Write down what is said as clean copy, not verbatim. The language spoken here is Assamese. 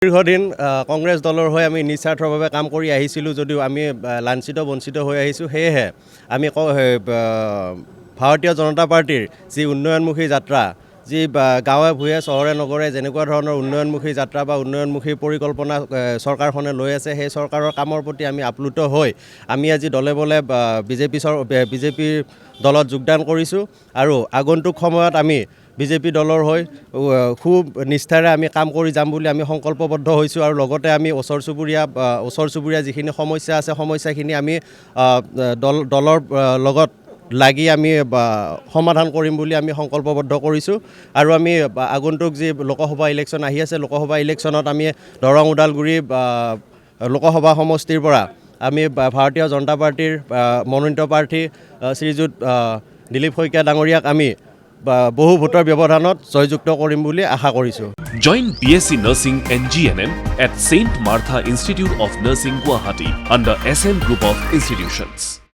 দীৰ্ঘদিন কংগ্ৰেছ দলৰ হৈ আমি নিস্বাৰ্থভাৱে কাম কৰি আহিছিলোঁ যদিও আমি লাঞ্ছিত বঞ্চিত হৈ আহিছোঁ। সেয়েহে আমি ভাৰতীয় জনতা পাৰ্টিৰ যি উন্নয়নমুখী যাত্ৰা, যি গাঁৱে ভূঞে চহৰে নগৰে যেনেকুৱা ধৰণৰ উন্নয়নমুখী যাত্ৰা বা উন্নয়নমুখী পৰিকল্পনা চৰকাৰখনে লৈ আছে, সেই চৰকাৰৰ কামৰ প্ৰতি আমি আপ্লুত হৈ আমি আজি দলে বলে বিজেপিৰ দলত যোগদান কৰিছোঁ আৰু আগন্তুক সময়ত আমি বিজেপি দলৰ হৈ খুব নিষ্ঠাৰে আমি কাম কৰি যাম বুলি আমি সংকল্পবদ্ধ হৈছোঁ আৰু লগতে আমি ওচৰ চুবুৰীয়া যিখিনি সমস্যা আছে সমস্যাখিনি আমি দলৰ লগত লাগি আমি সমাধান কৰিম বুলি আমি সংকল্পবদ্ধ কৰিছোঁ। আৰু আমি আগন্তুক যি লোকসভা ইলেকশ্যন আহি আছে, লোকসভা ইলেকশ্যনত আমি দৰং ওদালগুৰি লোকসভা সমষ্টিৰ পৰা আমি ভাৰতীয় জনতা পাৰ্টিৰ মনোনীত প্ৰাৰ্থী শ্ৰীযুত দিলীপ শইকীয়া ডাঙৰীয়াক আমি বহু ভোটৰ ব্যৱধানত জয়যুক্ত কৰিম বুলি আশা কৰিছোঁ। Join BSc Nursing and GNM at St. Martha Institute of Nursing, Guwahati under SM Group of Institutions.